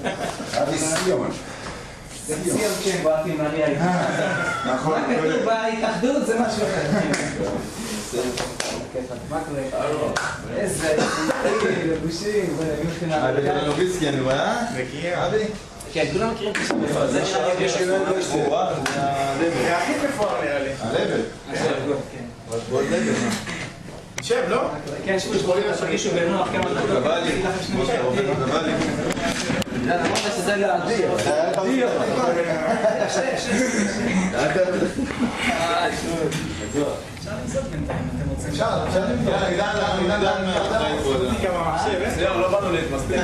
אבי סיון. ציון כן, באתי עם אריה איתך. נכון. מה כתוב בהתאחדות זה משהו אחר. מה קורה? איזה לבושים. לוביסקי, אני רואה? מכיר. אבי? כן, כולם מכירים את הספר. זה זה הכי מפואר נראה לי. הלבל. בוא לבל. שב, לא? כן, שתרגישו בנוח כמה דקות. גבלי. גבלי. אמרת שזה לאדיר. אדיר. אפשר לנסות בינתיים, אתם רוצים? אפשר לנסות. כמה מחשב, לא באנו להתמספיק.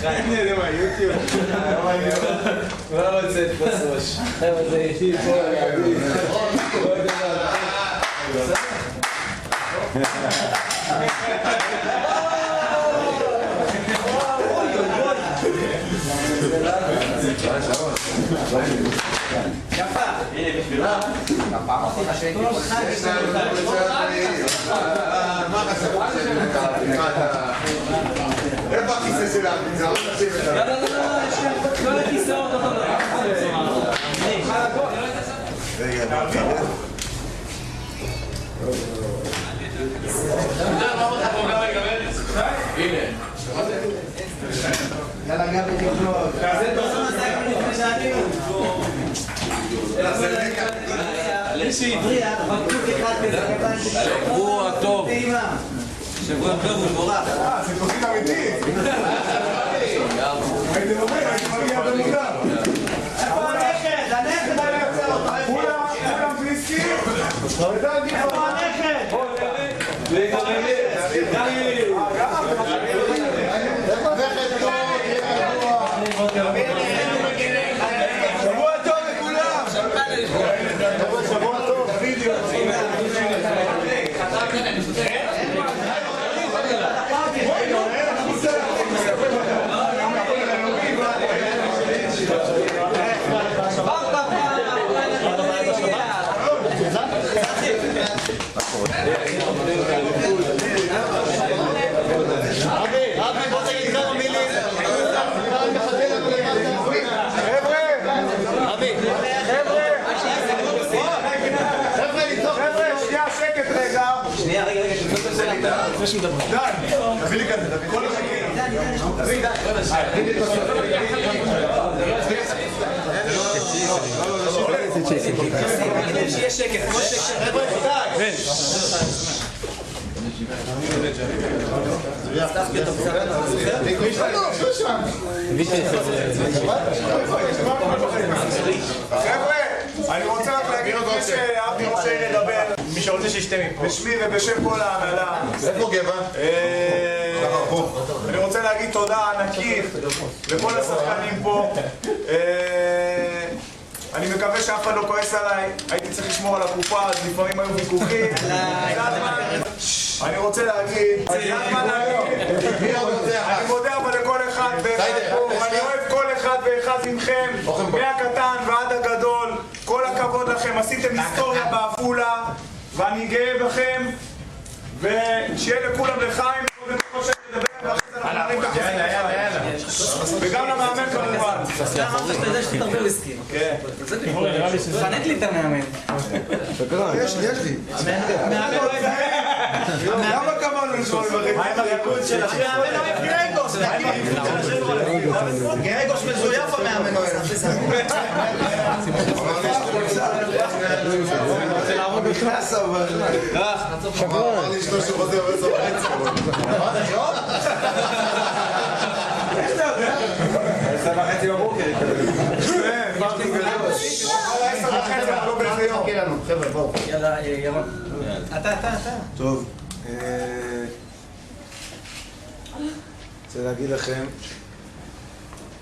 הנה זה מהיוטיוב. כולה לא יוצא לתפוס ראש. חבר'ה, זה איתי פה, אדיר. יפה! הנה בשבילה! הפעם עושים השקט כל חי מה חסר? איפה הכיסא שלה? זה עוד נשים את זה. לא לכיסאות אותו דבר. הנה. יאללה גם תקלו. זה תעשו מסייק לפני שעתיים. מי שהבריח, בקבוק אחד כזה קטן. שבוע טוב. שבוע טוב ומבורך. זה תוכנית אמיתית. הייתם אומרים, הייתם מגיע במוקדם. איפה הנכד? הנכד היה יוצא אותך. כולם ויסקי. איפה הנכד? שבוע טוב לכולם. שבוע טוב. אבי, בוא תגיד כמה מילים. חבר'ה, שנייה שקט רגע. שנייה, רגע, לפני שמדבר. די, תביא לי כזה, תביא כל השקט. שיהיה שקט, כמו שקט. חבר'ה, די. חבר'ה, אני רוצה רק להגיד לפני שאבי ראש העיר לדבר מי שרוצה שישתה מפה. בשמי ובשם כל ההנהלה. איפה גבע? אני רוצה להגיד תודה ענקית לכל השחקנים פה. אני מקווה שאף אחד לא כועס עליי, הייתי צריך לשמור על הקופה, אז לפעמים היו ויכוחים. אני רוצה להגיד, אני מודה אבל לכל אחד ואחד פה, אני אוהב כל אחד ואחד מכם, מהקטן ועד הגדול, כל הכבוד לכם, עשיתם היסטוריה בעפולה, ואני גאה בכם, ושיהיה לכולם לחיים, וגם למאמן כמובן. אתה אמרת שאתה יודע שאתה הרבה וויסקי. כן. חנק לי את המאמן. יש לי. למה קבלנו לשמור לבחים? מה עם הריקוד של השם? המאמן אוהב גרגוס. גרגוס מזויף המאמן אוהב. רוצה לעמוד בכנס אבל... אמר לי אשתו שהוא חוזר בסוף אמרת היום? איך אתה יודע? 10:30 בבוקר כן, פרטי גדול 10:30 אבל לא באיזה יום חבר'ה בואו. יאללה ירון. אתה. טוב, רוצה להגיד לכם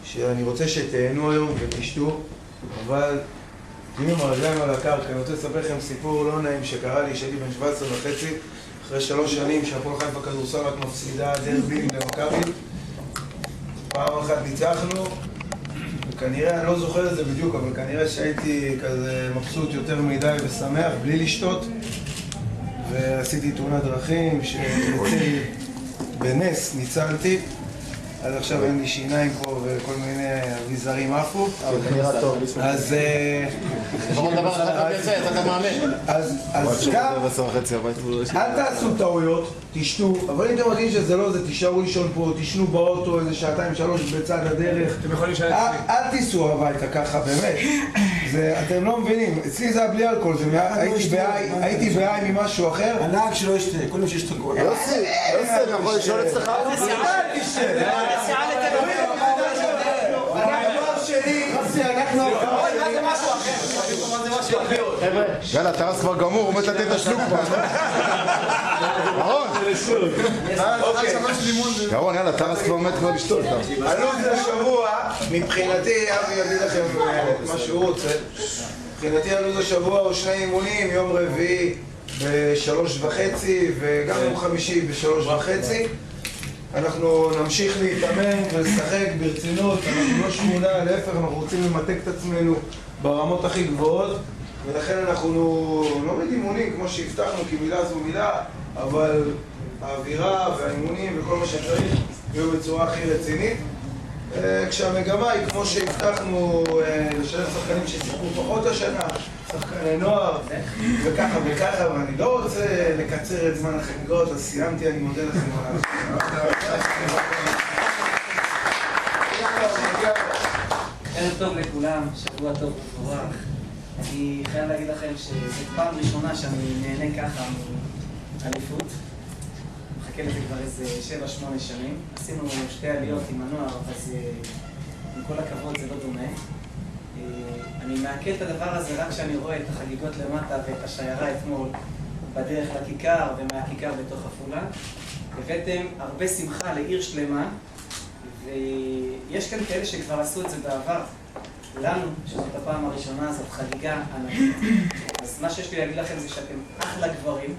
שאני רוצה שתהנו היום ותשתו, אבל תהיו עם הרגליים על הקרקע. אני רוצה לספר לכם סיפור לא נעים שקרה לי שהייתי בן 17 וחצי, אחרי 3 שנים שהפועל חיפה כדורסל רק מפסידה דרבים למכבי. פעם אחת ניצחנו, וכנראה, אני לא זוכר את זה בדיוק, אבל כנראה שהייתי כזה מבסוט יותר מדי ושמח, בלי לשתות. ועשיתי תאונת דרכים, בנס ניצלתי, עד עכשיו אין לי שיניים פה וכל מיני אביזרים עפו. אז גם, אל תעשו טעויות, תשתו, אבל אם אתם מרגישים שזה לא זה, תישארו לישון פה, תשנו באוטו איזה שעתיים שלוש בצד הדרך. אל תיסעו הביתה ככה, באמת. אתם לא מבינים, אצלי זה היה בלי אלכוהול, הייתי בעי ממשהו אחר. הנהג שלא ישתה, קודם שישתו כל. יוסי, אני יכול לשאול אצלך? יאללה, טרס כבר גמור, עומד לתת את השלוק כבר. ירון, יאללה, טרס כבר עומד כבר לשתות. הלו"ז השבוע, מבחינתי, אבי יגיד לכם מה שהוא רוצה. מבחינתי הלו"ז השבוע הוא 2 אימונים, יום רביעי ב3:30 וגם יום חמישי ב3:30. אנחנו נמשיך להתאמן ולשחק ברצינות, אנחנו לא שמונה, להפך, אנחנו רוצים למתק את עצמנו ברמות הכי גבוהות, ולכן אנחנו לא אימונים כמו שהבטחנו, כי מילה זו מילה, אבל האווירה והאימונים וכל מה שצריך יהיו בצורה הכי רצינית. כשהמגמה היא כמו שהבטחנו לשלב שחקנים ששיחקו פחות השנה, שחקני נוער וככה וככה, ואני לא רוצה לקצר את זמן החגיגות, אז סיימתי, אני מודה לכם. ערב טוב לכולם, שבוע טוב ומבורך. אני חייב להגיד לכם שזו פעם ראשונה שאני נהנה ככה מאליפות. מחכה לזה כבר איזה 7-8 שנים. עשינו 2 עליות עם הנוער, אז עם כל הכבוד זה לא דומה. אני מעכל את הדבר הזה רק כשאני רואה את החגיגות למטה ואת השיירה אתמול בדרך לכיכר ומהכיכר בתוך עפולה. הבאתם הרבה שמחה לעיר שלמה, ויש כאן כאלה שכבר עשו את זה בעבר. לנו, שזאת הפעם הראשונה, זאת חגיגה ענקית. אז מה שיש לי להגיד לכם זה שאתם אחלה גברים,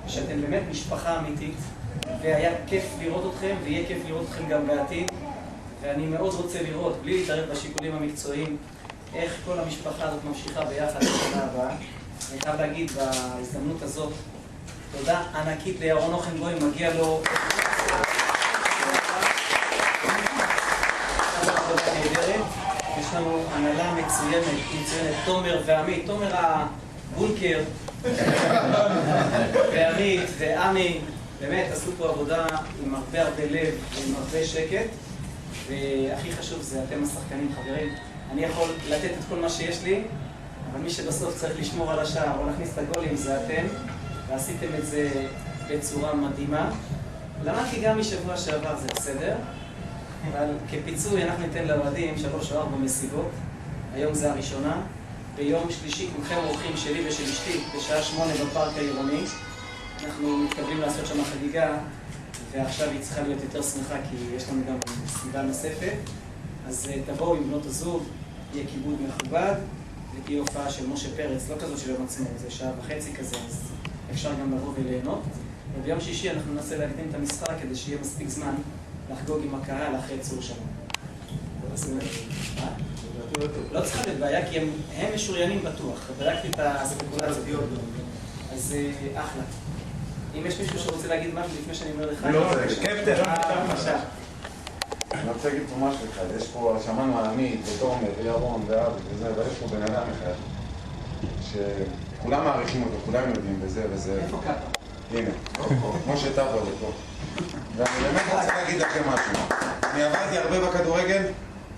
שאתם באמת משפחה אמיתית, והיה כיף לראות אתכם, ויהיה כיף לראות אתכם גם בעתיד. ואני מאוד רוצה לראות, בלי להתערב בשיקולים המקצועיים, איך כל המשפחה הזאת ממשיכה ביחד לשנה הבאה. אני חייב להגיד בהזדמנות הזאת, תודה ענקית לירון אוכנבוים, מגיע לו... יש לנו הנהלה מצוינת, תומר ועמית, תומר הבונקר, ועמית ועמי, באמת עשו פה עבודה עם הרבה לב ועם הרבה שקט, והכי חשוב זה אתם השחקנים, חברים. אני יכול לתת את כל מה שיש לי, אבל מי שבסוף צריך לשמור על השער או להכניס את הגולים זה אתם, ועשיתם את זה בצורה מדהימה. למדתי גם משבוע שעבר, זה בסדר, אבל כפיצוי אנחנו ניתן לאוהדים 3 או 4 מסיבות. היום זה הראשונה. ביום שלישי כולכם אורחים שלי ושל אשתי בשעה 8 בפארק העירוני. אנחנו מתכוונים לעשות שם חגיגה, ועכשיו היא צריכה להיות יותר שמחה כי יש לנו גם סביבה נוספת. אז תבואו עם בנות הזוג, יהיה כיבוד מכובד, ותהיה הופעה של משה פרץ, לא כזאת של יום עצמו, זה 1.5 שעה כזה, אז אפשר גם לבוא וליהנות. וביום שישי אנחנו ננסה להקדים את המשחק כדי שיהיה מספיק זמן לחגוג עם הקהל אחרי צור שלנו. לא צריכה להיות בעיה, כי הם משוריינים בטוח. בדקתי את הספקולציות. אז אחלה. אם יש מישהו שרוצה להגיד משהו לפני שאני אומר לך... לא, קפטן. אני רוצה להגיד פה משהו אחד. יש פה, שמענו על עמית ותומר וירון ואבי וזה, אבל יש פה בן אדם אחד שכולם מעריכים אותו, כולם יודעים וזה וזה. איפה קפה? הנה, כמו שטאפו זה פה. ואני באמת רוצה להגיד לכם משהו. אני עברתי הרבה בכדורגל,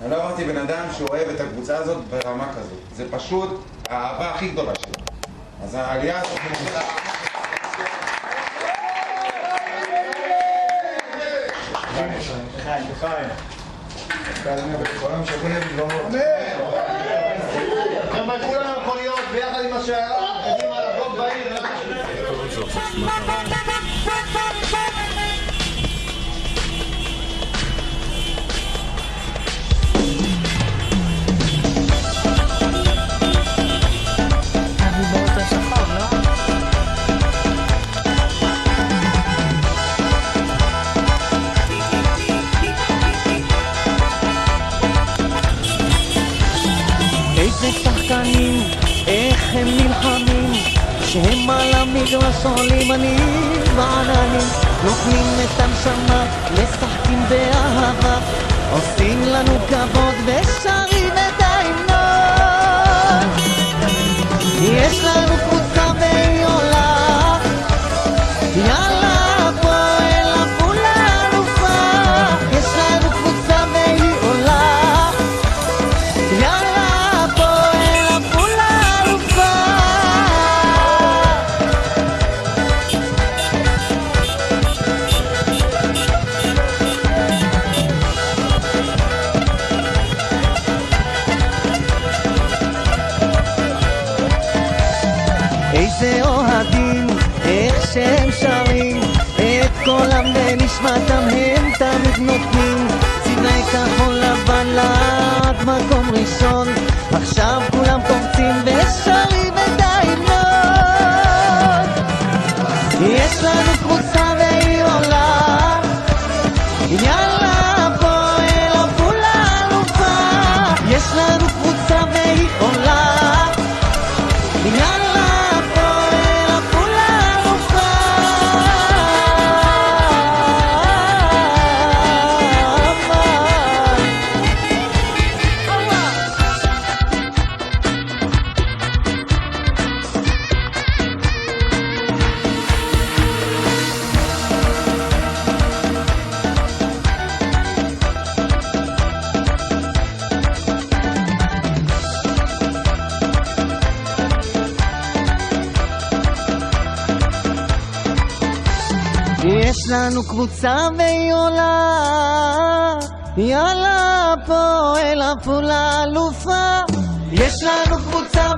אני לא עברתי בן אדם שאוהב את הקבוצה הזאת ברמה כזאת. זה פשוט האהבה הכי גדולה שלו. אז העלייה הזאת מוכנה... חיים. כמה כולם יכול להיות ביחד עם השיירה, קדימה לבוא בעיר. איזה שחקנים, איך הם נלחמים, שהם על המגרש עולים עניים ועננים, נותנים את הנשמה, משחקים באהבה, עושים לנו כבוד ושרים את ההמנון. יש לנו קבוצה והיא עולה, יאללה הפועל עפולה אלופה. יש לנו קבוצה והיא עולה, יאללה הפועל עפולה אלופה. איזה אוהדים, איך שהם שרים, את קולם ונשמתם הם תמיד נותנים. צבעי כחול לבן לעד מקום ראשון, עכשיו כולם קורצים ושרים את ההמנון. יש לנו קבוצה והיא עולה, יאללה הפועל עפולה אלופה. יש לנו קבוצה והיא עולה, יאללה הפועל עפולה אלופה. יש לנו קבוצה והיא עולה, יאללה הפועל עפולה אלופה. יש לנו קבוצה